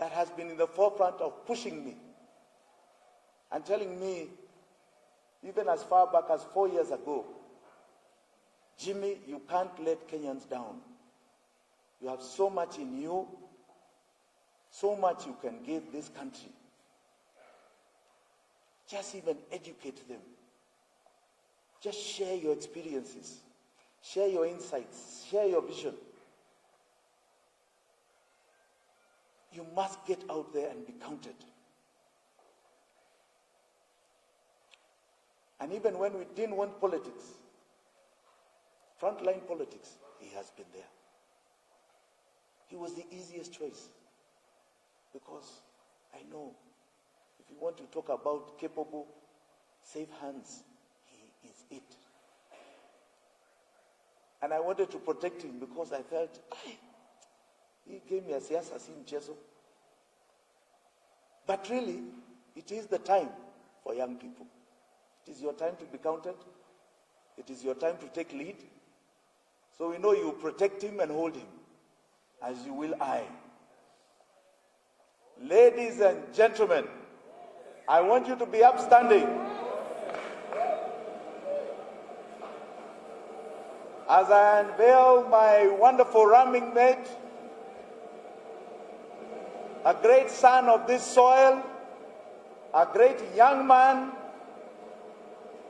that has been in the forefront of pushing me and telling me, even as far back as 4 years ago, Jimi, you can't let Kenyans down. You have so much in you, so much you can give this country. Just even educate them. Just share your experiences, share your insights, share your vision. You must get out there and be counted. And even when we didn't want politics, frontline politics, he has been there. He was the easiest choice because I know if you want to talk about capable, safe hands, he is it. And I wanted to protect him because I felt, he gave me a siasa si mchezo. But really, it is the time for young people. It is your time to be counted. It is your time to take lead. So we know you protect him and hold him, as you will I. Ladies and gentlemen, I want you to be upstanding as I unveil my wonderful running mate, a great son of this soil, a great young man,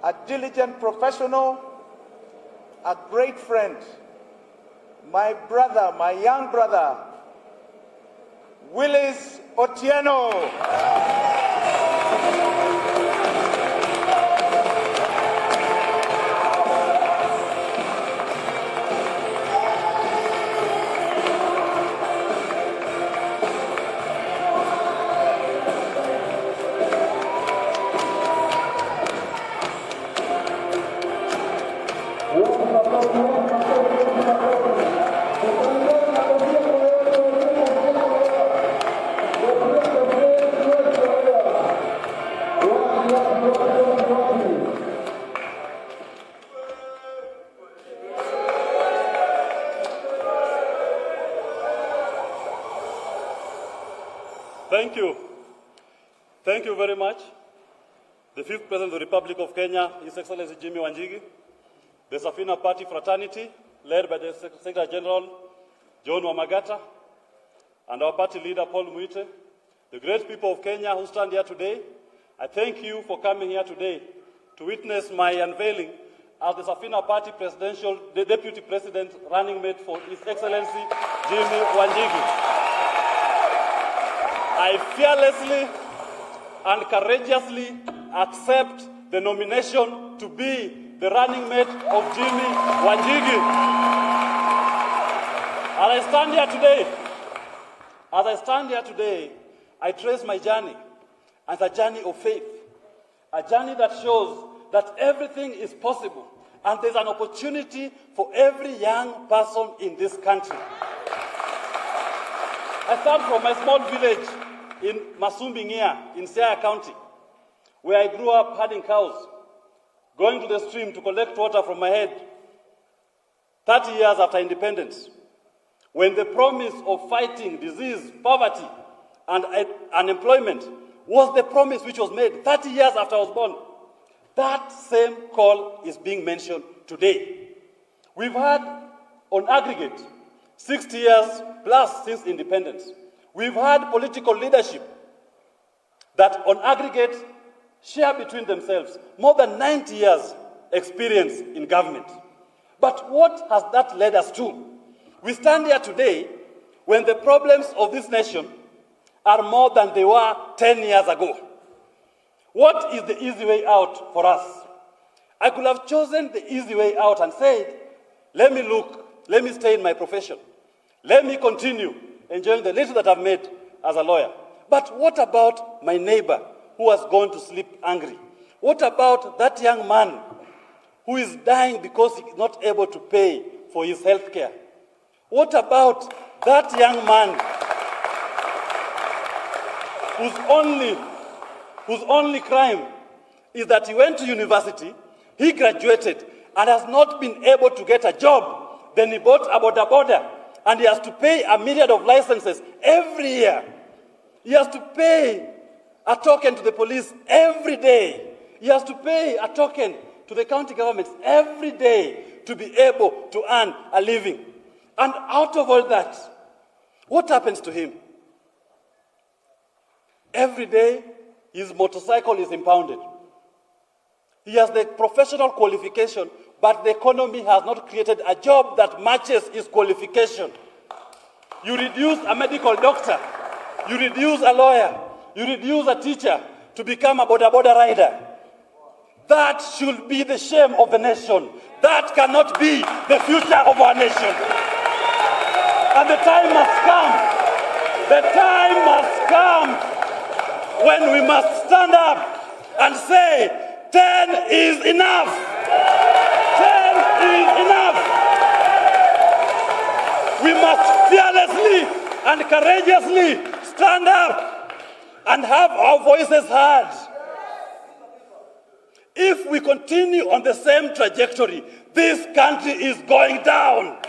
a diligent professional, a great friend, my brother, my young brother, Willis Otieno. Thank you. Thank you very much. The fifth President of the Republic of Kenya, His Excellency Jimi Wanjigi, the Safina Party fraternity, led by the Secretary General, John Wamagata, and our party leader, Paul Muite, the great people of Kenya who stand here today, I thank you for coming here today to witness my unveiling as the Safina Party presidential, the Deputy President running mate for His Excellency Jimi Wanjigi. I fearlessly and courageously accept the nomination to be the running mate of Jimi Wanjigi. As I stand here today, I trace my journey as a journey of faith, a journey that shows that everything is possible and there's an opportunity for every young person in this country. I start from my small village in Masumbingia in Siaya County, where I grew up herding cows, going to the stream to collect water from my head. 30 years after independence, when the promise of fighting disease, poverty, and unemployment was the promise which was made 30 years after I was born, that same call is being mentioned today. We've had, on aggregate, 60 years plus since independence. We've had political leadership that, on aggregate, share between themselves more than 90 years experience in government. But what has that led us to? We stand here today when the problems of this nation are more than they were 10 years ago. What is the easy way out for us? I could have chosen the easy way out and said, let me stay in my profession. Let me continue enjoying the little that I've made as a lawyer. But what about my neighbor who has gone to sleep angry? What about that young man who is dying because he is not able to pay for his health care? What about that young man whose only crime is that he went to university, he graduated, and has not been able to get a job? Then he bought a boda, and he has to pay a myriad of licenses every year. He has to pay a token to the police every day. He has to pay a token to the county governments every day to be able to earn a living. And out of all that, what happens to him? Every day, his motorcycle is impounded. He has the professional qualification, but the economy has not created a job that matches his qualification. You reduce a medical doctor, you reduce a lawyer, you reduce a teacher to become a boda rider. That should be the shame of the nation. That cannot be the future of our nation. And the time must come. The time must come when we must stand up and say, 10 is enough. 10 is enough. We must fearlessly and courageously stand up and have our voices heard. If we continue on the same trajectory, this country is going down.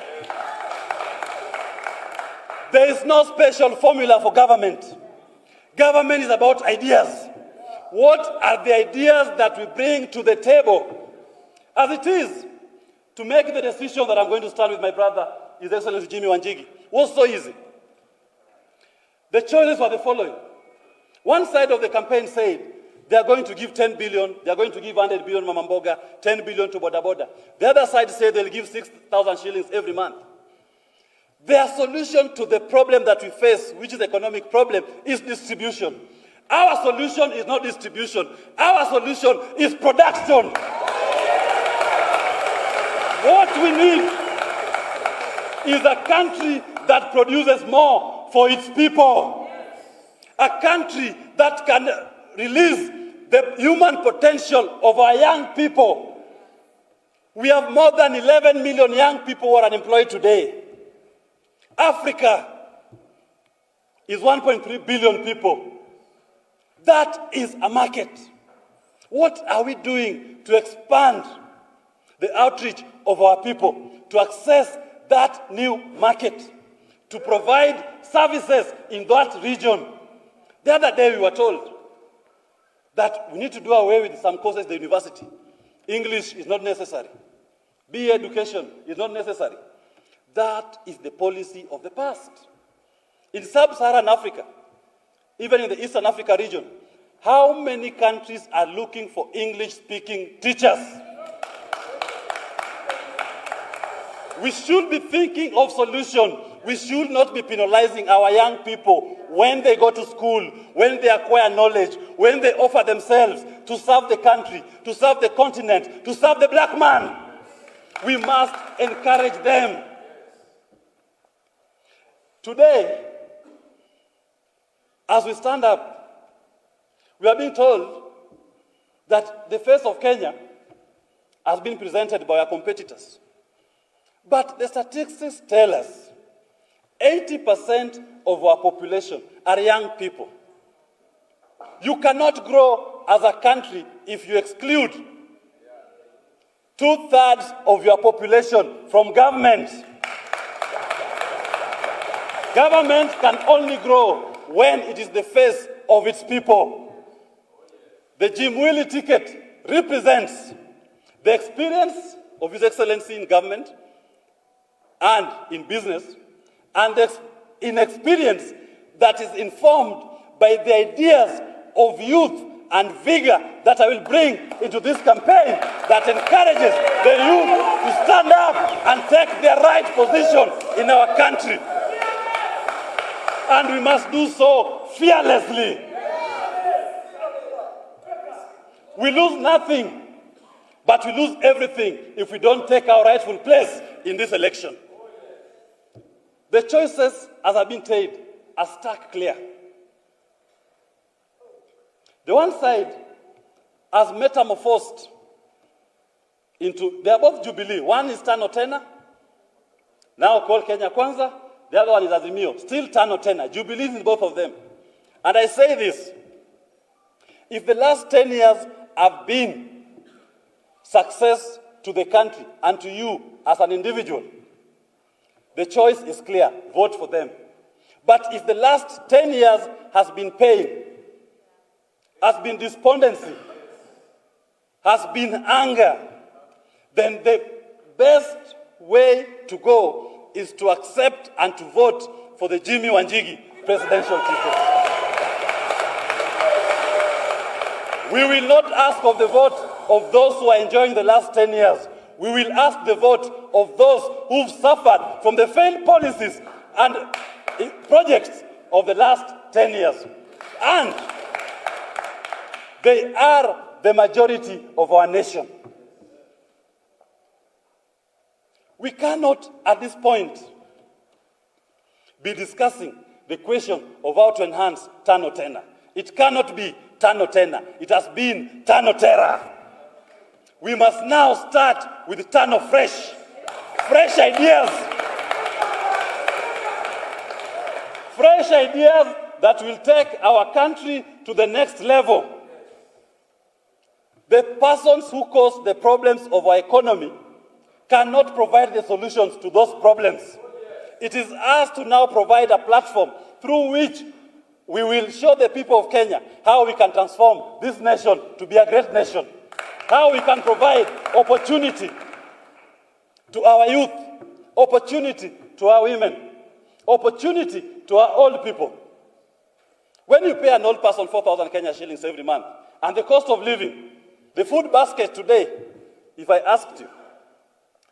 There is no special formula for government. Government is about ideas. What are the ideas that we bring to the table? As it is, to make the decision that I'm going to stand with my brother, His Excellency Jimi Wanjigi, was so easy. The choices were the following. One side of the campaign said, they are going to give 10 billion, they are going to give 100 billion Mama Mboga, 10 billion to Boda Boda. The other side said they'll give 6,000 shillings every month. Their solution to the problem that we face, which is the economic problem, is distribution. Our solution is not distribution. Our solution is production. What we need is a country that produces more for its people. A country that can release the human potential of our young people. We have more than 11 million young people who are unemployed today. Africa is 1.3 billion people. That is a market. What are we doing to expand the outreach of our people, to access that new market, to provide services in that region? The other day we were told that we need to do away with some courses at the university. English is not necessary. BA education is not necessary. That is the policy of the past. In sub-Saharan Africa, even in the Eastern Africa region, how many countries are looking for English-speaking teachers? We should be thinking of solutions. We should not be penalizing our young people when they go to school, when they acquire knowledge, when they offer themselves to serve the country, to serve the continent, to serve the black man. We must encourage them. Today, as we stand up, we are being told that the face of Kenya has been presented by our competitors. But the statistics tell us 80% of our population are young people. You cannot grow as a country if you exclude 2/3 of your population from government. Government can only grow when it is the face of its people. The Jimi ticket represents the experience of His Excellency in government and in business, and the inexperience that is informed by the ideas of youth and vigor that I will bring into this campaign that encourages the youth to stand up and take their right position in our country. And we must do so fearlessly. We lose nothing, but we lose everything if we don't take our rightful place in this election. The choices, as have been said, are stark clear. The one side has metamorphosed into, they are both Jubilee. One is Tano Tena, now called Kenya Kwanza. The other one is Azimio, still Tano Tena. Jubilee is in both of them. And I say this, if the last 10 years have been success to the country and to you as an individual, the choice is clear, vote for them. But if the last 10 years has been pain, has been despondency, has been anger, then the best way to go is to accept and to vote for the Jimi Wanjigi presidential ticket. We will not ask of the vote of those who are enjoying the last 10 years. We will ask the vote of those who've suffered from the failed policies and projects of the last 10 years. And they are the majority of our nation. We cannot, at this point, be discussing the question of how to enhance Tano Tena. It cannot be Tano Tena. It has been Tano Terra. We must now start with Tano Fresh. Fresh ideas. Fresh ideas that will take our country to the next level. The persons who cause the problems of our economy cannot provide the solutions to those problems. It is us to now provide a platform through which we will show the people of Kenya how we can transform this nation to be a great nation, how we can provide opportunity to our youth, opportunity to our women, opportunity to our old people. When you pay an old person 4,000 Kenya shillings every month, and the cost of living, the food basket today, if I asked you,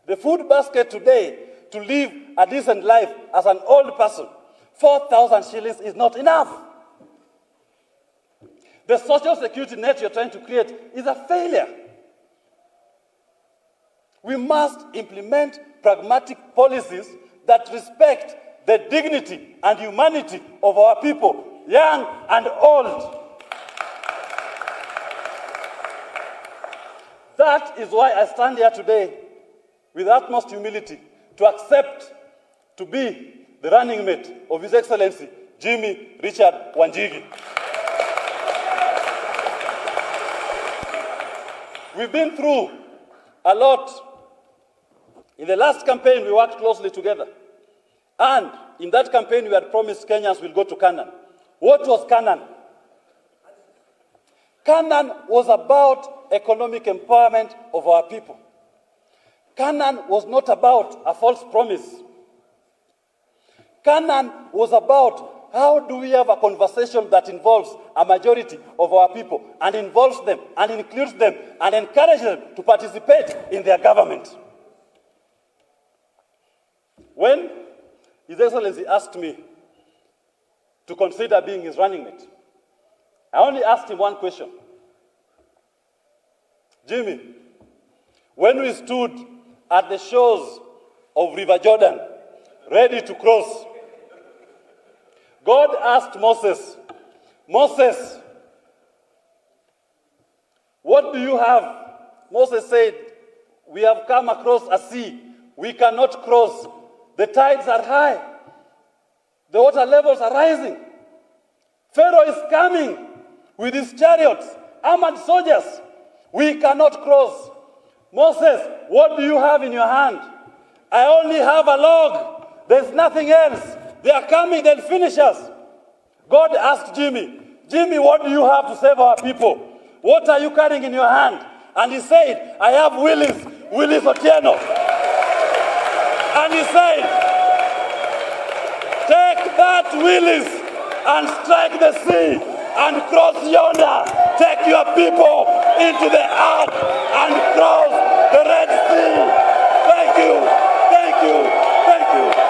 the food basket today to live a decent life as an old person, 4,000 shillings is not enough. The social security net you're trying to create is a failure. We must implement pragmatic policies that respect the dignity and humanity of our people, young and old. That is why I stand here today with utmost humility to accept to be the running mate of His Excellency, Jimi Richard Wanjigi. We've been through a lot. In the last campaign, we worked closely together. And in that campaign, we had promised Kenyans will go to Canaan. What was Canaan? Canaan was about economic empowerment of our people. Canaan was not about a false promise. Canaan was about how do we have a conversation that involves a majority of our people and involves them and includes them and encourages them to participate in their government. When His Excellency asked me to consider being his running mate, I only asked him one question. Jimmy, when we stood at the shores of River Jordan, ready to cross, God asked Moses, Moses, what do you have? Moses said, we have come across a sea. We cannot cross. The tides are high. The water levels are rising. Pharaoh is coming with his chariots, armored soldiers. We cannot cross. Moses, what do you have in your hand? I only have a log. There's nothing else. They are coming, they'll finish us. God asked Jimmy, Jimmy, what do you have to save our people? What are you carrying in your hand? And he said, I have Willis Otieno. And he said, take that Willis and strike the sea and cross yonder. Take your people into the ark and cross the Red Sea. Thank you, thank you, thank you.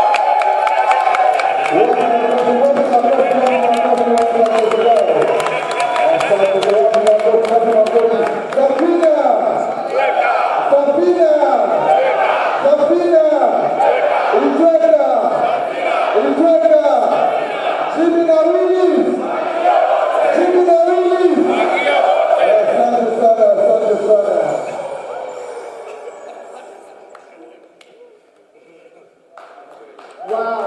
Wow.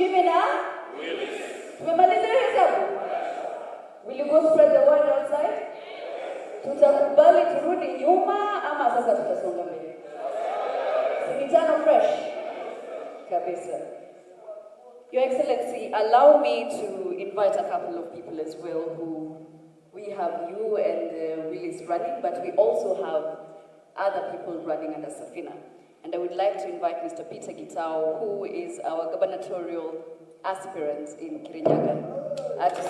Jimi na? Tumemaliza hiyo hesabu? Will you go spread the word outside? Tutakubali turudi nyuma ama sasa tutasonga mbele? Sijano fresh. Kabisa. Your Excellency, allow me to invite a couple of people as well who we have you and Willis running, but we also have other people running under Safina. And I would like to invite Mr. Peter Gitao, who is our gubernatorial aspirant in Kirinyaga. To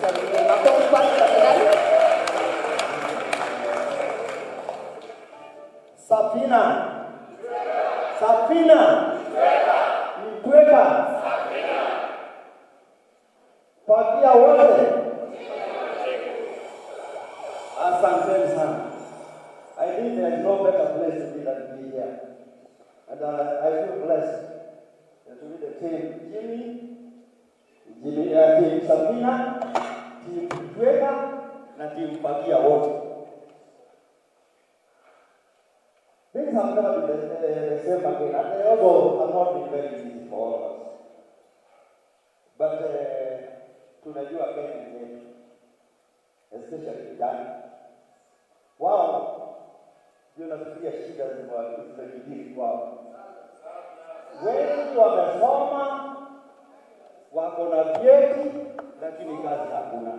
Safina. Safina. Mkweka. Pakia wote. Asante sana. I think there is no better place to be than to be here. And I feel blessed to be the team Jimi, team Safina, team Mkweka, na team Pakia wote. Things have never been the same again, and they also have not been very easy for all of us. But tunajua Kenya ni especially vijana. Wao ndio nafikiria shida zimewakabili kwao. Wengi wamesoma, wako na vyeti, lakini kazi hakuna.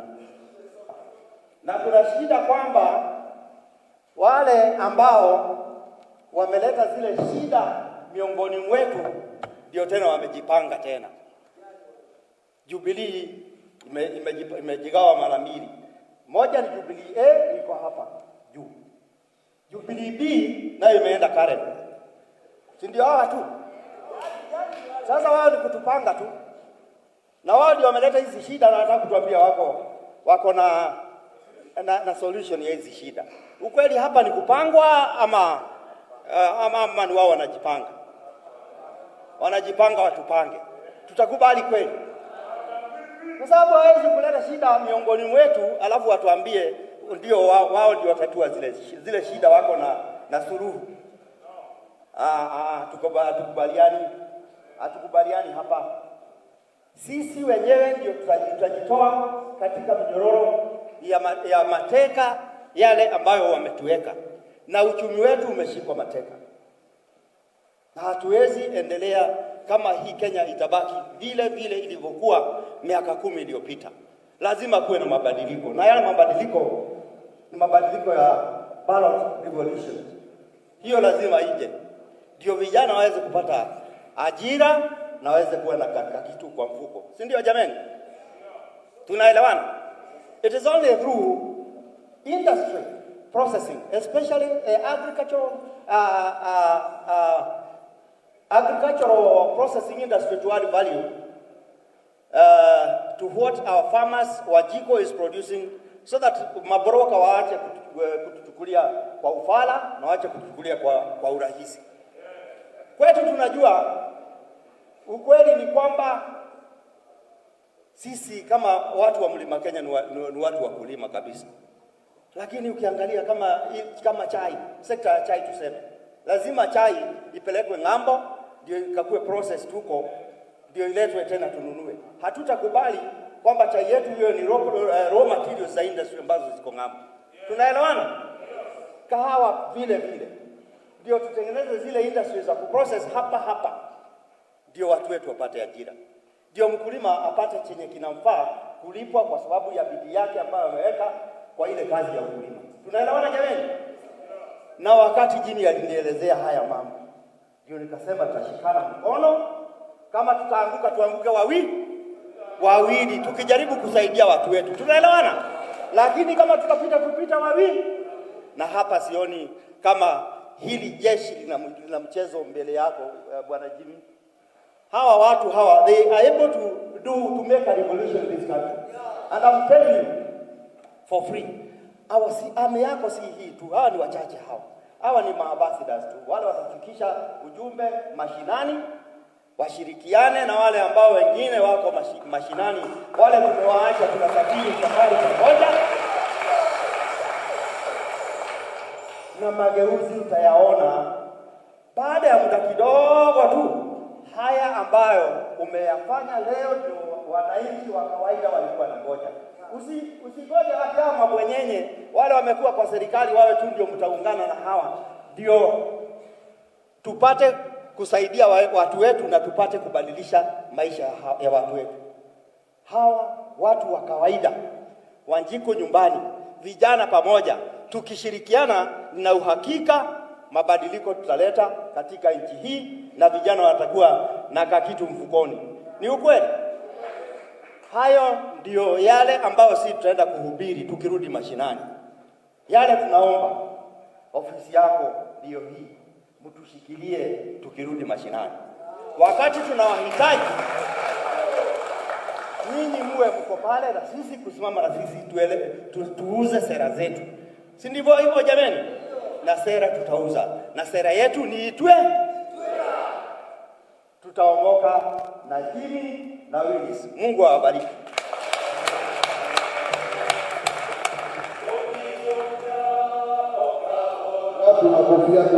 Na kuna shida kwamba wale ambao wameleta zile shida miongoni mwetu ndio tena wamejipanga tena. Jubilee imejigawa mara mbili. Moja ni Jubilee A iko hapa juu. Jubilee B nayo imeenda Karen. Si ndio hawa tu? Sasa wao ni kutupanga tu. Na wao ndio wameleta hizi shida na wanataka kutuambia wako na solution ya hizi shida. Ukweli hapa ni kupangwa ama ni wao wanajipanga? Wanajipanga watupange. Tutakubali kweli? Kwa sababu hawezi kuleta shida miongoni mwetu alafu watuambie ndio wao ndio watatua zile shida wako na suluhu. Hatukubaliani hapa. Sisi wenyewe ndio tutajitoa katika minyororo ya mateka yale ambayo wametuweka. Na uchumi wetu umeshikwa mateka. Na hatuwezi endelea kama hii Kenya itabaki vile ilivyokuwa miaka 10 iliyopita. Lazima kuwe na mabadiliko. Na yale mabadiliko ni mabadiliko ya ballot revolution. Hiyo lazima ije. Ndio vijana waweze kupata ajira na waweze kuwa na kitu kwa mfuko. Si ndio jamani? Tunaelewana? It is only through industry processing, especially agricultural processing industry to add value to what our farmers Wanjigi is producing, so that mabroka waache kutuchukulia kwa ufala na waache kutuchukulia kwa urahisi. Kwetu tunajua ukweli ni kwamba sisi kama watu wa Mlima Kenya ni watu wa kulima kabisa. Lakini ukiangalia kama chai, sekta ya chai tuseme, lazima chai ipelekwe ng'ambo ndio ikakue process huko ndio iletwe tena tununue. Hatutakubali kwamba chai yetu hiyo ni raw materials za industry ambazo ziko ng'ambo. Tunaelewana? Kahawa vile ndio tutengeneze zile industries za kuprocess hapa ndio watu wetu wapate ajira. Ndio mkulima apate chenye kinamfaa kulipwa kwa sababu ya bidii yake ambayo ameweka kwa ile kazi ya ukulima. Tunaelewana jamani? Na wakati Jimi alinielezea haya mambo, ndio nikasema tutashikana mkono, kama tutaanguka tuanguke wawili tukijaribu kusaidia watu wetu. Tunaelewana? Lakini kama tupita wawili, na hapa sioni kama hili jeshi lina mchezo mbele yako bwana Jimi. Hawa watu they are able to make a revolution in this country. And I'm telling you for free. Ame yako si hii tu. Hawa ni wachache hawa. Hawa ni ambassadors tu. Wale watafikisha ujumbe mashinani, washirikiane na wale ambao wengine wako mashinani. Wale tumewaacha tunasafiri safari pamoja. Na mageuzi utayaona baada ya muda kidogo tu. haya ambayo umeyafanya leo ndio wananchi wa kawaida walikuwa na ngoja. Usigoje hata mabwenyenye wale wamekuwa kwa serikali wawe tu ndio mtaungana na hawa ndio tupate kusaidia watu wetu na tupate kubadilisha maisha ya watu wetu. Hawa watu wa kawaida Wanjiko nyumbani, vijana pamoja, tukishirikiana na uhakika mabadiliko tutaleta katika nchi hii na vijana watakuwa na kakitu mfukoni. Ni ukweli? Hayo ndio yale ambayo sisi tutaenda kuhubiri tukirudi mashinani. Yale tunaomba ofisi yako ndio hii. Mtushikilie tukirudi mashinani. Wakati tunawahitaji ninyi muwe mko pale na sisi kusimama na sisi tuuze sera zetu. Si ndivyo hivyo jameni? Na sera tutauza. Na sera yetu ni itwe. Tutaongoka na Jimi na Unveils. Mungu awabariki. Watu makofia, haya,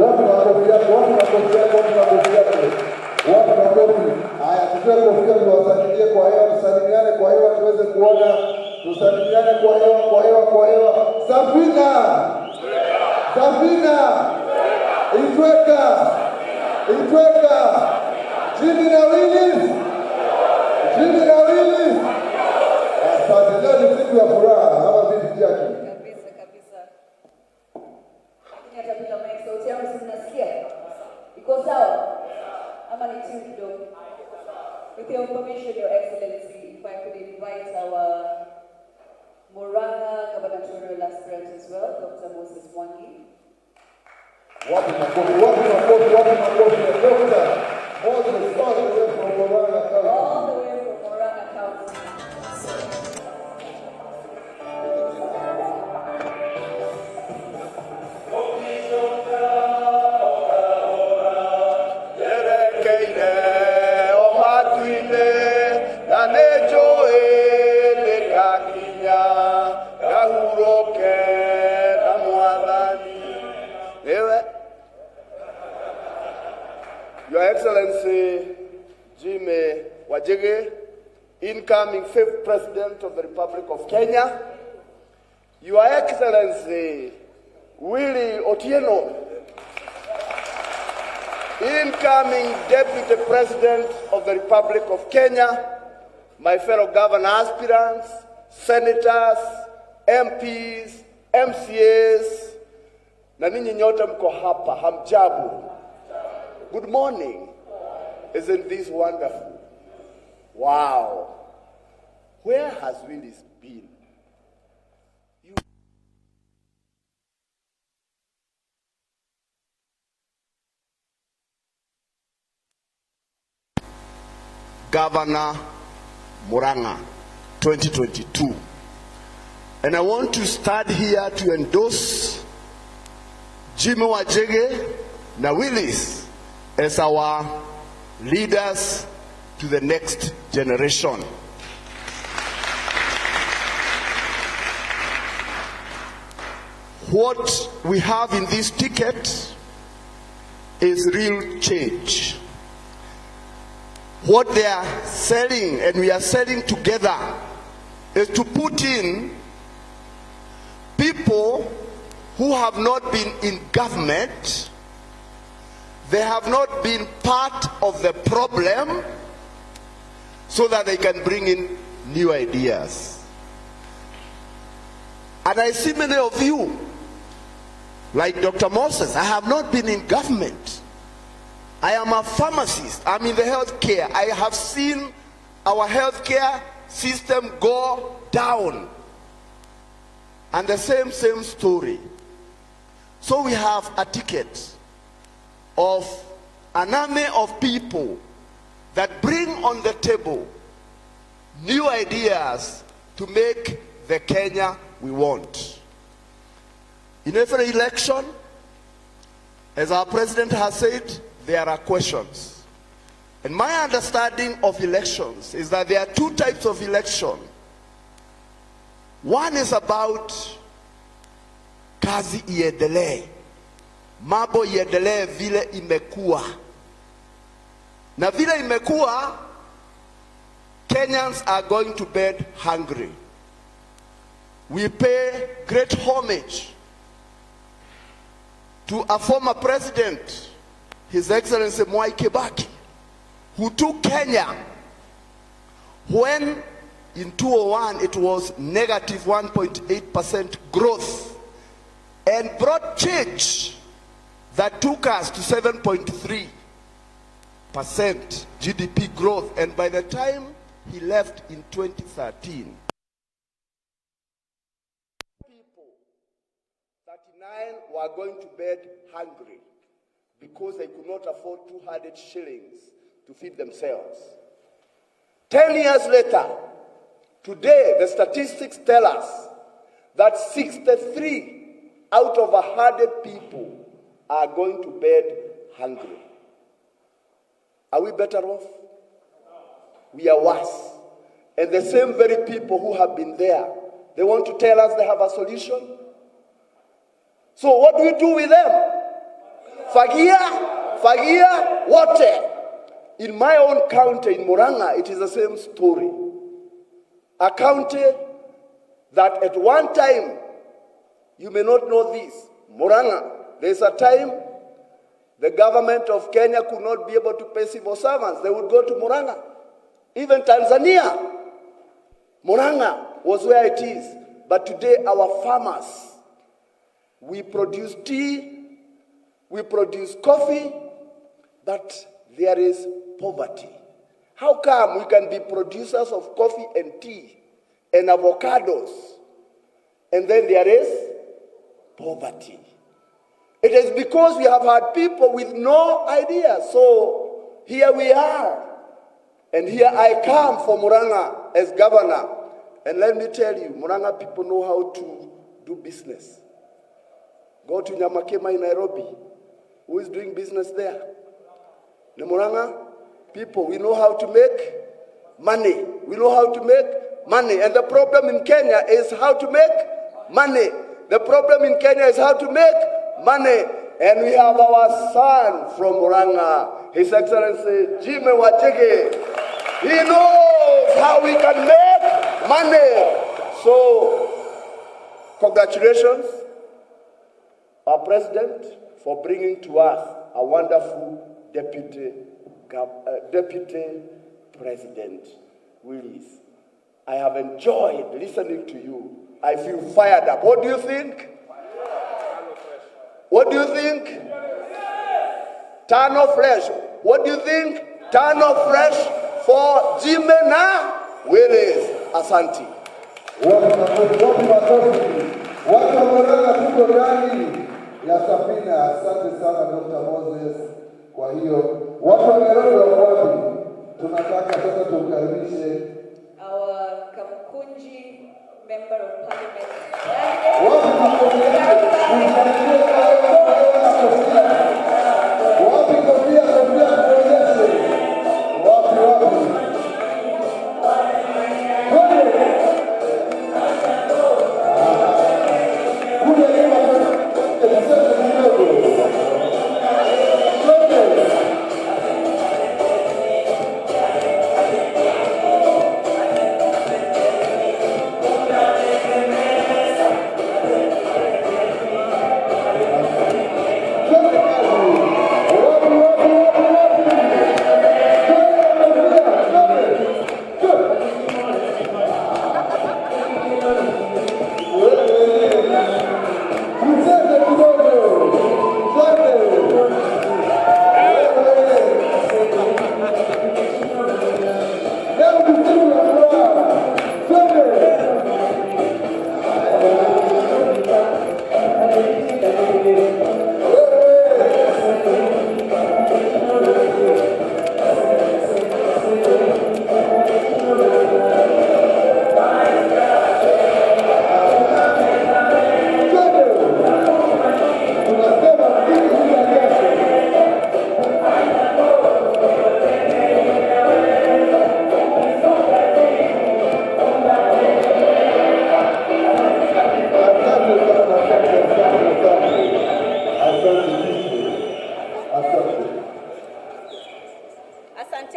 tutoe kofia tuwasalimie kwa hewa, tusalimiane kwa hewa tuweze kuona, tusalimiane kwa hewa. Safina! Itweka! Jimi na Unveils! Asante, leo ni siku ya furaha, ama vipi Jackie? Kabisa. Nitapita mic, sauti yangu mnasikia? Iko sawa? Ama ni chini kidogo? With your permission, Your Excellency, if I could invite our Murang'a gubernatorial aspirant as well, Dr. Moses Wanjigi. Wapi makofi, Dr. Moses, all the way from Murang'a County. All the way from Murang'a County. Your Excellency Jimi Wanjigi, incoming 5th President of the Republic of Kenya, Your Excellency Willie Otieno, incoming Deputy President of the Republic of Kenya, my fellow governor aspirants, senators, MPs, MCAs, na ninyi nyote mko hapa, hamjabu. Good morning. Isn't this wonderful? Wow. Where has Unveils been? Governor Murang'a 2022. And I want to start here to endorse Jimi Wanjigi na Unveils as our leaders to the next generation. What we have in this ticket is real change. What they are selling, and we are selling together, is to put in people who have not been in government. They have not been part of the problem, so that they can bring in new ideas. And I see many of you, like Dr. Moses, I have not been in government. I am a pharmacist. I'm in the healthcare. I have seen our healthcare system go down. And the same story. So we have a ticket of an army of people that bring on the table new ideas to make the Kenya we want. In every election, as our president has said, there are questions. And my understanding of elections is that there are two types of election. One is about kazi iendelee. Mambo iendelee vile imekuwa. Na vile imekuwa, Kenyans are going to bed hungry. We pay great homage to a former president, His Excellency Mwai Kibaki, who took Kenya when in 2001 it was negative 1.8% growth, and brought change that took us to 7.3% GDP growth. And by the time he left in 2013, people, 39, were going to bed hungry because they could not afford 200 shillings to feed themselves. 10 years later, today the statistics tell us that 63 out of 100 people are going to bed hungry. Are we better off? We are worse. And the same very people who have been there, they want to tell us they have a solution. So what do we do with them? Fagia, water. In my own county, in Murang'a, it is the same story. A county that at one time, you may not know this, Murang'a, there's a time the government of Kenya could not be able to pay civil servants. They would go to Murang'a. Even Tanzania, Murang'a was where it is. But today our farmers, we produce tea, we produce coffee, but there is poverty. How come we can be producers of coffee and tea and avocados, and then there is poverty? It is because we have had people with no idea. So here we are. And here I come for Murang'a as governor. And let me tell you, Murang'a people know how to do business. Go to Nyamakema in Nairobi. Who is doing business there? The Murang'a people, we know how to make money. We know how to make money. And the problem in Kenya is how to make money. The problem in Kenya is how to make money. And we have our son from Murang'a, His Excellency Jimi Wanjigi. He knows how we can make money. So, congratulations, our president, for bringing to us a wonderful deputy president, Willis. I have enjoyed listening to you. I feel fired up. What do you think? What do you think? Turn of fresh. What do you think? Turn of fresh for Jimi na Willis. Asante. Watu wa Murang'a tuko ndani ya Safina. Asante sana Dr. Moses. Kwa hiyo watu wa Nairobi wako wapi? Tunataka sasa tumkaribishe our Kamkunji member of parliament.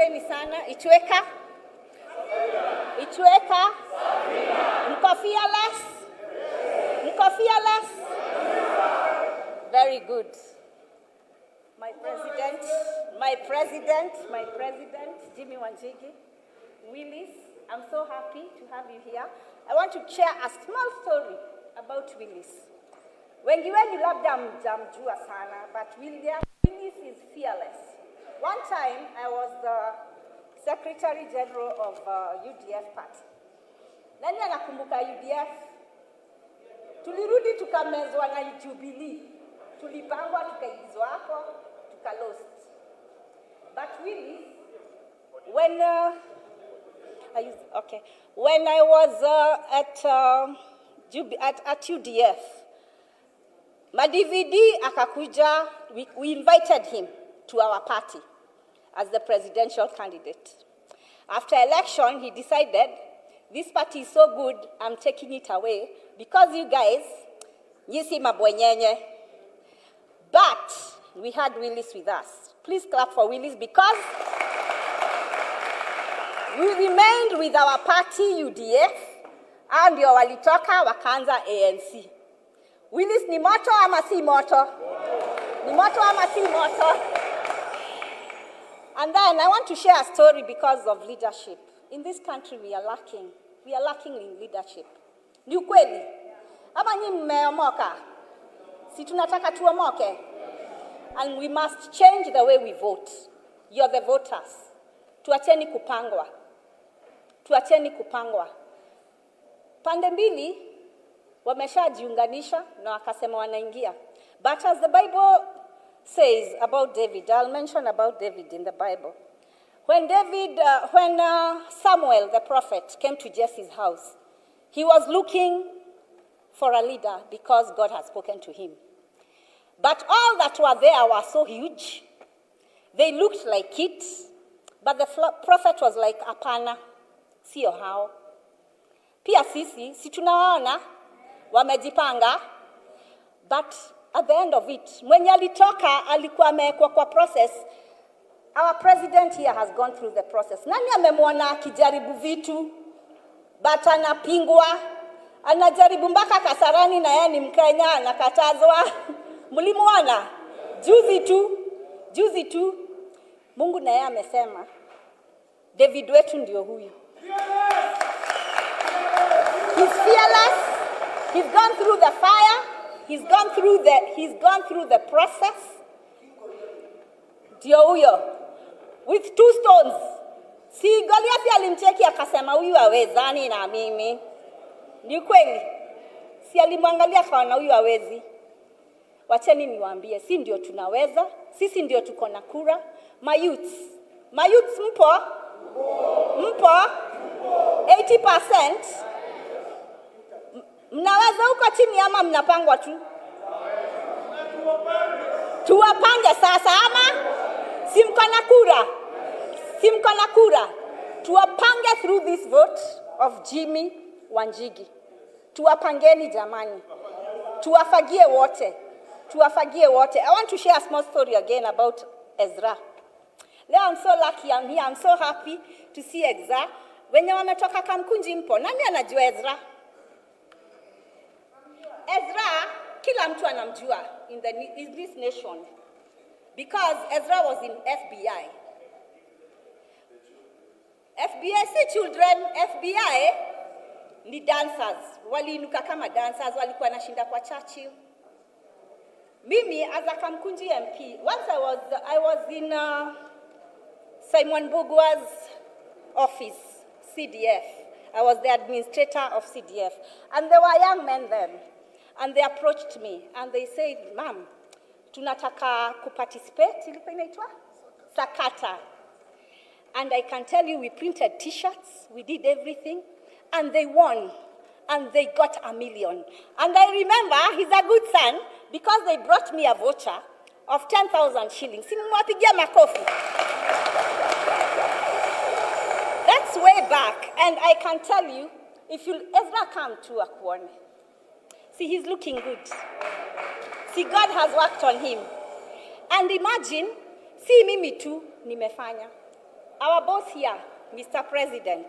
asanteni sana. Ichweka. Mko fearless? Very good. My president, Jimi Wanjigi, Willis, I'm so happy to have you here. I want to share a small story about Willis. Wengi wenu labda mjamjua sana, but Willis is fearless. One time, I was the Secretary General of UDF party. Nani anakumbuka UDF? Tulirudi tukamezwa na Jubilee. Tulipangwa, tukaigizwa hapo, tukalost. But Willis, when I was at UDF, Madividi akakuja, we invited him to our party as the presidential candidate. After election, he decided, this party is so good, I'm taking it away, because you guys, nyisi mabwenyenye. But we had Willis with us. Please clap for Willis, because we remained with our party, UDF, and ndio walitoka wakaanza ANC. Willis ni moto ama si moto? Ni moto ama si moto? And then I want to share a story because of leadership. In this country, we are lacking in leadership. Ni ukweli? Ama nyinyi mmeomoka? Si tunataka tuomoke? And we must change the way we vote. You're the voters. Tuacheni kupangwa. Pande mbili wameshajiunganisha na wakasema wanaingia. But as the Bible says about David, I'll mention about David in the Bible. When Samuel the prophet came to Jesse's house, he was looking for a leader because God had spoken to him. But all that were there were so huge. They looked like it, but the prophet was like, apana, sio hao. Pia sisi, si tunawaona, wamejipanga, but at the end of it, mwenye alitoka alikuwa amewekwa kwa process. Our president here has gone through the process. Nani amemwona akijaribu vitu, but anapingwa, anajaribu mpaka Kasarani na yeye ni Mkenya, anakatazwa. Mlimuona? Juzi tu, Mungu na yeye amesema, David wetu ndio huyu. He's fearless. He's gone through the fire. He's gone through the process. Ndio huyo. With 2 stones. Si Goliath alimcheki akasema huyu hawezani na mimi. Ni kweli. Si alimwangalia akaona huyu hawezi. Wacheni niwaambie, si ndio tunaweza? Sisi ndio tuko na kura. Mayouths mpo? 80%. Mnaweza huko chini ama mnapangwa tu? Tuwapange sasa ama? Si mko na kura? Tuwapange through this vote of Jimi Wanjigi. Tuwapangeni jamani. Tuwafagie wote. I want to share a small story again about Ezra. I'm so lucky I'm here. I'm so happy to see Ezra. Wenye wametoka Kamkunji mpo. Nani anajua Ezra? Ezra, kila mtu anamjua in this nation. Because Ezra was in FBI. FBI si children, FBI ni dancers. Waliinuka kama dancers, walikuwa nashinda kwa Churchill. Mimi as a Kamkunji MP, once I was in Simon Bugwa's office, CDF. I was the administrator of CDF. And there were young men then. And they approached me and they said, "Ma'am, tunataka kuparticipate." Ilikuwa inaitwa Sakata. And I can tell you, we printed T-shirts, we did everything, and they won. And they got $1 million. And I remember, he's a good son, because they brought me a voucher of 10,000 shillings. Simwapigia makofi. That's way back. And I can tell you, if Ezra come to Akuone, see, he's looking good. See, God has worked on him. And imagine, see mimi tu nimefanya. our boss here, Mr. President,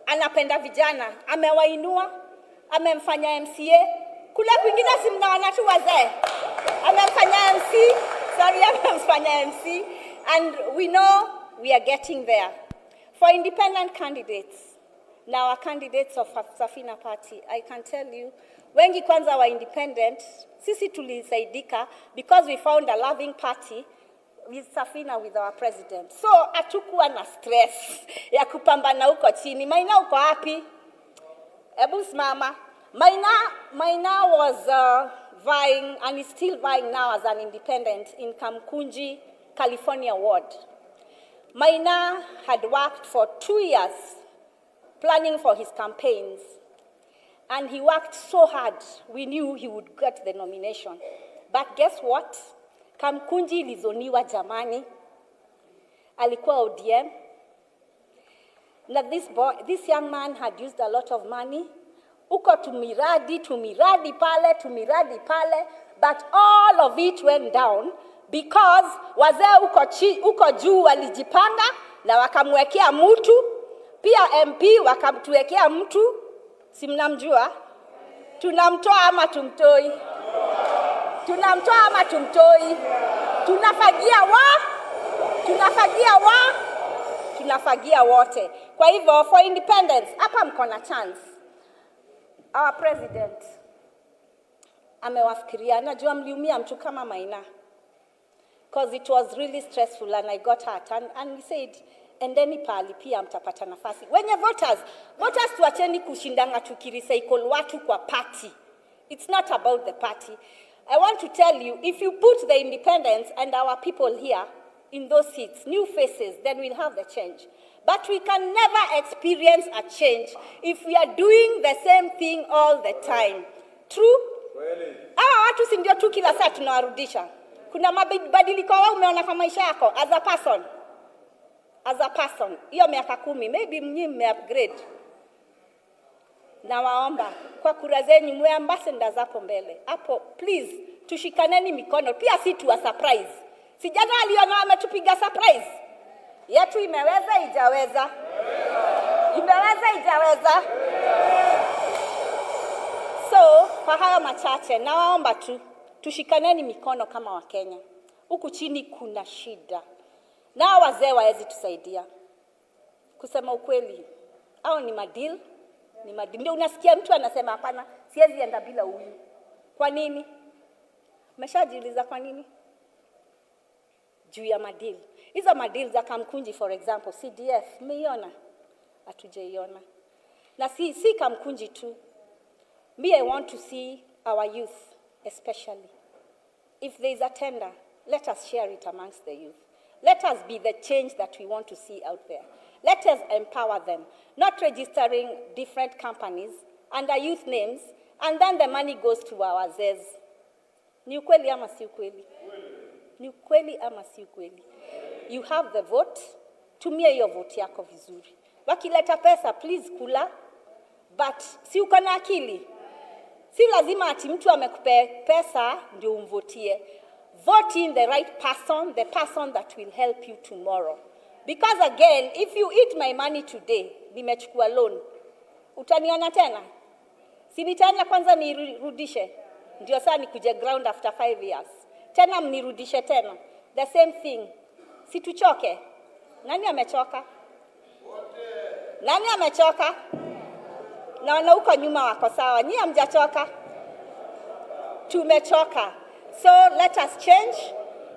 anapenda vijana, amewainua, amemfanya MCA, kule kwingine si mnaona tu wazee, amemfanya MC, and we know we are getting there. For independent candidates, now our candidates of Safina party, I can tell you, wengi kwanza wa independent, sisi tulisaidika because we found a loving party with Safina, with our president. So hatukuwa na stress ya kupambana huko chini. Maina uko happy? Ebu simama. Maina was vying and is still vying now as an independent in Kamkunji, California ward. Maina had worked for 2 years planning for his campaigns, and he worked so hard. We knew he would get the nomination. But guess what? Kamkunji ilizoniwa jamani. Alikuwa ODM. Now this young man had used a lot of money. Uko tumiradi pale, but all of it went down because wazee uko juu walijipanga na wakamwekea mtu, pia MP wakamtuwekea mtu, si mnamjua? Tunamtoa ama tumtoi? Tunamtoa ama tumtoi? Tunafagia wote. Kwa hivyo for independence, hapa mko na chance. Our president amewafikiria, najua mliumia mtu kama Maina, because it was really stressful and I got hurt, and he said endeni pali pia mtapata nafasi. Wenye voters tuacheni kushindanga tukirecycle watu kwa party. It's not about the party. I want to tell you, if you put the independents and our people here in those seats, new faces, then we'll have the change. But we can never experience a change if we are doing the same thing all the time. True? Hawa watu si ndio tu kila saa tunawarudisha. Kuna mabadiliko wao umeona kwa maisha yako as a person. Hiyo miaka 10 maybe mnyi mmeupgrade. Na waomba kwa kura zenyu mwe ambassadors hapo mbele. Hapo please tushikaneni mikono. Pia si tuwa surprise. Sijana aliona ametupiga surprise. Yetu imeweza ijaweza. So, kwa haya machache na waomba tushikaneni mikono kama Wakenya. Huku chini kuna shida. Na wazee waezi tusaidia. Kusema ukweli, au ni madeal? Ndio unasikia mtu anasema hapana, siwezi enda bila huyu. Kwa nini? Umeshajiuliza kwa nini? Juu ya madeal. Hizo madeal za Kamkunji for example, CDF, mmeiona? Hatujaiona. Na si Kamkunji tu. Me, I want to see our youth especially. If there is a tender, let us share it amongst the youth. Let us be the change that we want to see out there. Let us empower them, not registering different companies under youth names, and then the money goes to our Zs. Ni ukweli ama si ukweli? Ni ukweli ama si ukweli? You have the vote, tumia hiyo vote yako vizuri. Wakileta pesa, please kula, but si uko na akili. Si lazima ati mtu amekupe pesa ndio umvotie. Vote in the right person, the person that will help you tomorrow. Because again, if you eat my money today, nimechukua loan, utaniona tena? Si nitaenda kwanza nirudishe, ndio saa nikuje ground after 5 years. Tena mnirudishe tena. The same thing. Si tuchoke? Nani amechoka? Nani amechoka? Naona huko nyuma wako sawa. Nyinyi hamjachoka? Tumechoka. So let us change.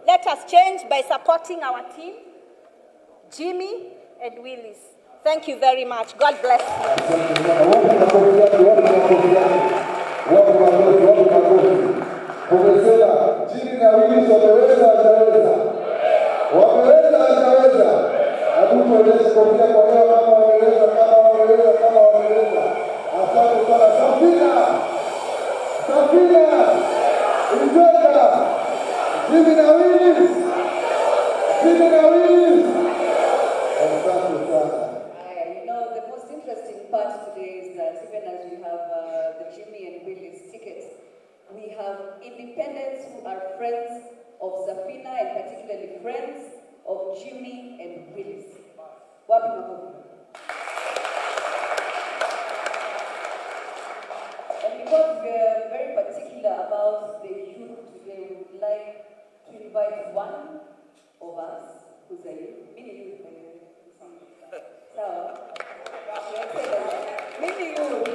Let us change by supporting our team, Jimi and Willis. Thank you very much. God bless you. Umesema Jimi na Willis wameweza. Hebu tuonyeshe kofia kwa leo kama wameweza. Asante sana Safina. Injoka. Jimi na Willis. Asante sana. You know, the most interesting part today is that even as we have the Jimi and Willis tickets, we have independents who are friends of Safina and particularly friends of Jimi and Unveils. Wapi makofi? And because we are very particular about the youth today, we would like to invite one of us, who's a youth, many youth, by the way. So, many youth.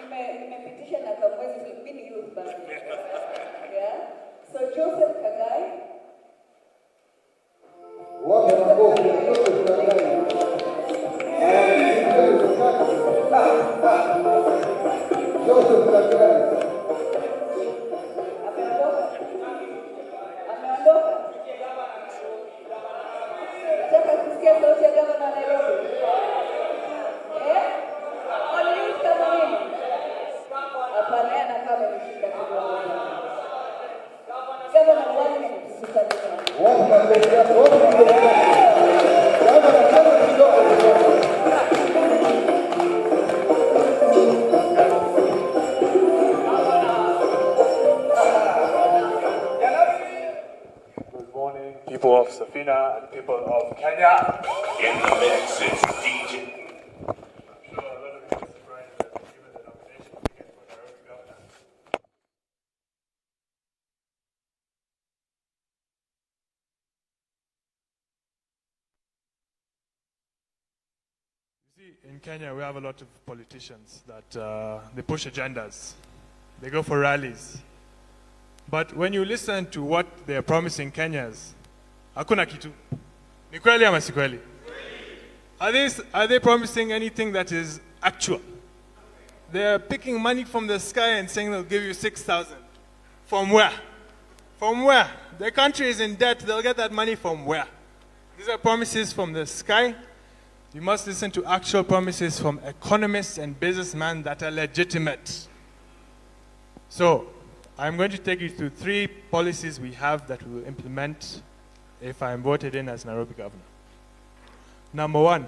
Nimepitisha na kamwezi many youth bado. Yeah? So Joseph Kagai. Wapi makofi, Joseph Kagai. Joseph Kagai. Ameondoka. Nataka kusikia sauti ya gavana wa Nairobi. Wale youth kama mimi. Hapana, yana kama nimeshinda kidogo. Gavana wale ni kusukania. Wapi makofi yako, wapi makofi yako. Gavana kidogo. Good morning, people of Safina and people of Kenya. In the mix, it's DJ. I'm sure a lot of you are surprised that given the nomination we get for Nairobi governor. You see, in Kenya we have a lot of politicians that they push agendas. They go for rallies. But when you listen to what they're promising Kenyans, hakuna kitu. Ni kweli ama si kweli? Are they promising anything that is actual? They're picking money from the sky and saying they'll give you 6,000. From where? From where? The country is in debt. They'll get that money from where? These are promises from the sky. You must listen to actual promises from economists and businessmen that are legitimate. So, I'm going to take you through 3 policies we have that we will implement if I'm voted in as Nairobi governor. Number 1,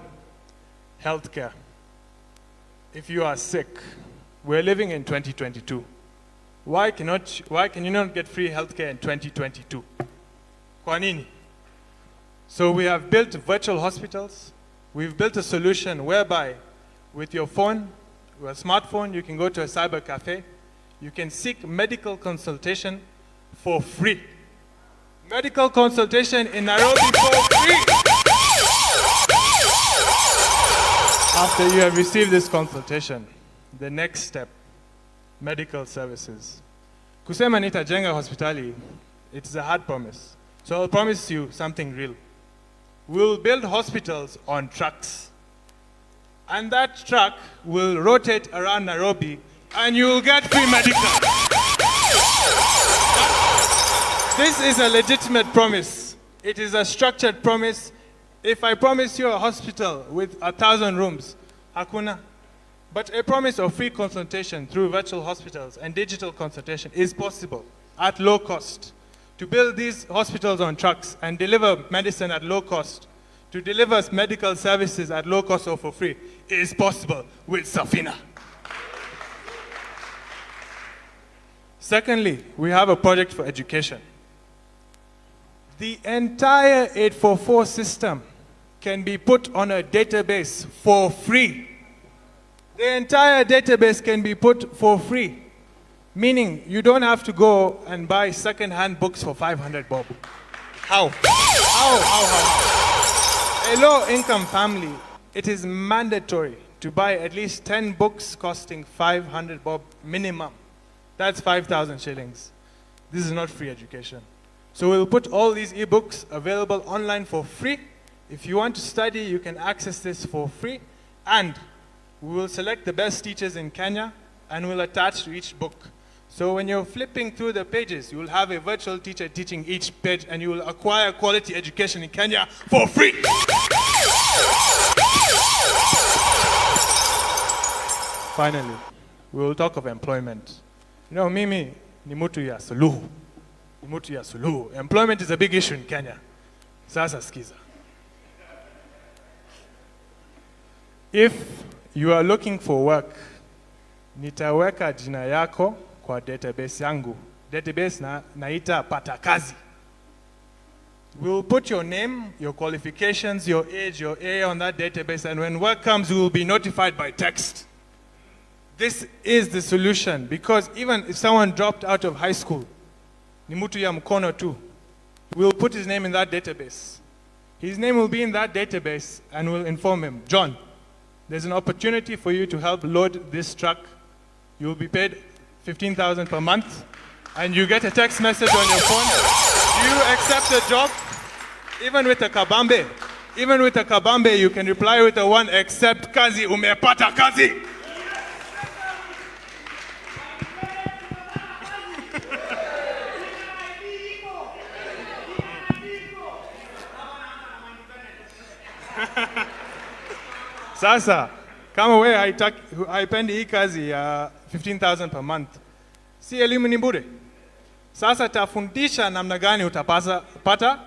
healthcare. If you are sick, we're living in 2022. Why can you not get free healthcare in 2022? Kwa nini? So we have built virtual hospitals. We've built a solution whereby with your phone, your smartphone, you can go to a cyber cafe. You can seek medical consultation for free. Medical consultation in Nairobi for free. After you have received this consultation, the next step, medical services. Kusema nitajenga hospitali, it's a hard promise. So I'll promise you something real. We'll build hospitals on trucks. And that truck will rotate around Nairobi and you'll get free medical. This is a legitimate promise. It is a structured promise. If I promise you a hospital with 1,000 rooms, hakuna. But a promise of free consultation through virtual hospitals and digital consultation is possible at low cost. To build these hospitals on trucks and deliver medicine at low cost, to deliver medical services at low cost or for free, is possible with Safina. Secondly, we have a project for education. The entire 844 system can be put on a database for free. The entire database can be put for free, meaning you don't have to go and buy second-hand books for 500 bob. How? A low-income family, it is mandatory to buy at least 10 books costing 500 bob minimum. That's 5,000 shillings. This is not free education. So we'll put all these ebooks available online for free. If you want to study, you can access this for free. And we will select the best teachers in Kenya and we'll attach to each book. So when you're flipping through the pages, you will have a virtual teacher teaching each page and you will acquire quality education in Kenya for free. Finally, we will talk of employment. You know, mimi ni mtu ya suluhu. Ni mtu ya suluhu. Employment is a big issue in Kenya. Sasa skiza. If you are looking for work, nitaweka jina yako kwa database yangu. Database naita pata kazi. We'll put your name, your qualifications, your age, your area on that database, and when work comes, you will be notified by text. This is the solution, because even if someone dropped out of high school, ni mtu ya mkono tu, we'll put his name in that database. His name will be in that database, and we'll inform him, John, there's an opportunity for you to help load this truck. You'll be paid 15,000 per month, and you get a text message on your phone. Do you accept the job? Even with a kabambe, you can reply with a one, accept kazi, umepata kazi. Sasa, kama we haipendi hii kazi ya 15,000 per month, si elimu ni bure. Sasa tafundisha namna gani utapata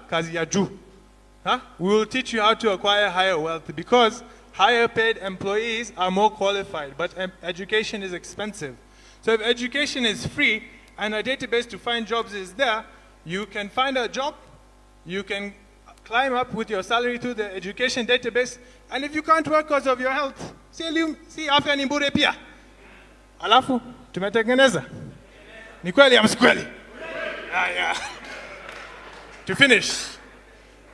kazi ya juu. We will teach you how to acquire higher wealth, because higher paid employees are more qualified, but education is expensive. So if education is free and a database to find jobs is there, you can find a job, you can climb up with your salary through the education database, and if you can't work because of your health, si afya ni bure pia. Alafu, tumetengeneza. Ni kweli ama si kweli? Yeah. To finish,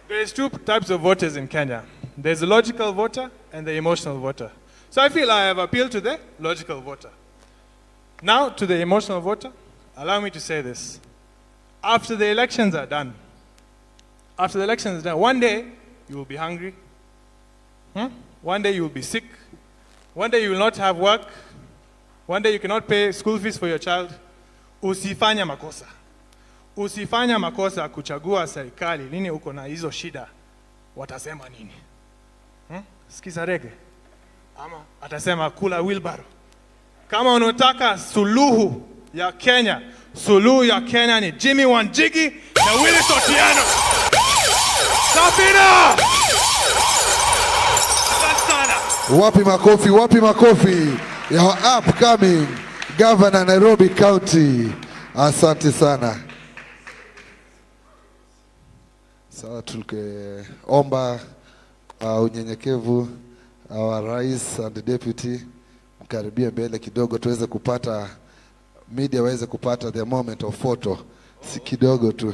there's two types of voters in Kenya. There's the logical voter and the emotional voter. So I feel I have appealed to the logical voter. Now, to the emotional voter, allow me to say this. After the elections are done, one day you will be hungry. One day you will be sick. One day you will not have work. One day you cannot pay school fees for your child. Usifanya makosa. Usifanya makosa kuchagua serikali. Nini uko na hizo shida? Watasema nini? Sikiza rege. Ama atasema kula wheelbarrow. Kama unataka suluhu ya Kenya, suluhu ya Kenya ni Jimi Wanjigi na Willis Otieno. Safina! Wapi makofi ya upcoming Governor Nairobi County. Asante sana. Sawa, tulikeomba unyenyekevu wa Rais and Deputy mkaribie mbele kidogo tuweze kupata media waweze kupata the moment of photo. Si kidogo tu.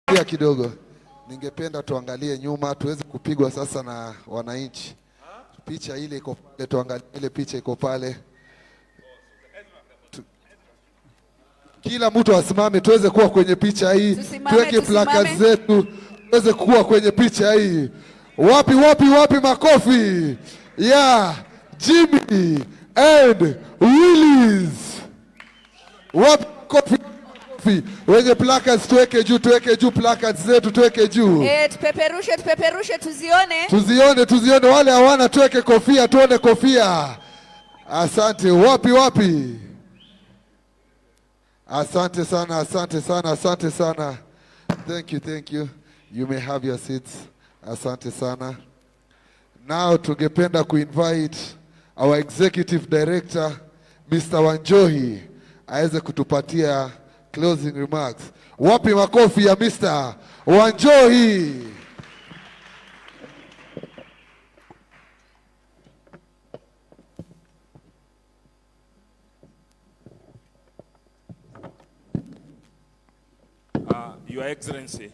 Pia kidogo ningependa tuangalie nyuma tuweze kupigwa sasa na wananchi. Picha ile iko pale, tuangalie ile picha iko pale. Kila mtu asimame tuweze kuwa kwenye picha hii. Tuweke placards zetu tuweze kuwa kwenye picha hii. Wapi makofi. Yeah, Jimi and Willis. Wapi makofi. Wenye placards tuweke juu placards zetu tuweke juu. Tupeperushe tuzione. Tuzione wale hawana tuweke kofia tuone kofia. Asante. Wapi. Asante sana. Thank you. You may have your seats. Asante sana. Now tungependa kuinvite our executive director Mr. Wanjohi aweze kutupatia closing remarks. Wapi makofi ya Mr. Wanjohi. Your Excellency,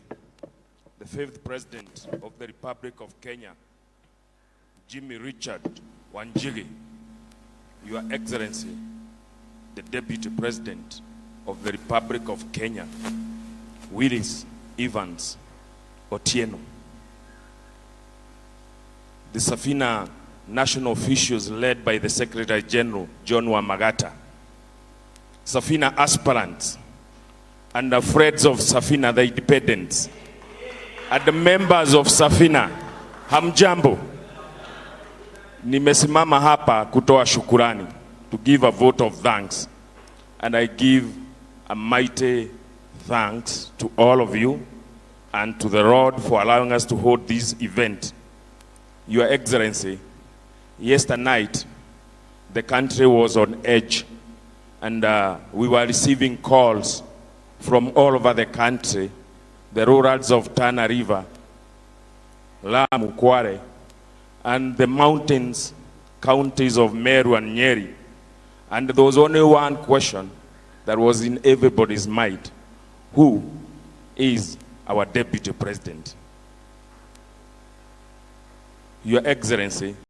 the 5th President of the Republic of Kenya, Jimi Richard Wanjigi, Your Excellency, the Deputy President of the Republic of Kenya, Willis Evans Otieno. The Safina national officials led by the Secretary General, John Wamagata. Safina aspirants and the friends of Safina, the independents, and the members of Safina, hamjambo. Nimesimama hapa kutoa shukurani, to give a vote of thanks. And I give a mighty thanks to all of you and to the Lord for allowing us to hold this event. Your Excellency, yesterday night, the country was on edge, and we were receiving calls from all over the country, the rurals of Tana River, Lamu, Kware, and the mountains, counties of Meru and Nyeri. And there was only one question that was in everybody's mind: who is our Deputy President? Your Excellency,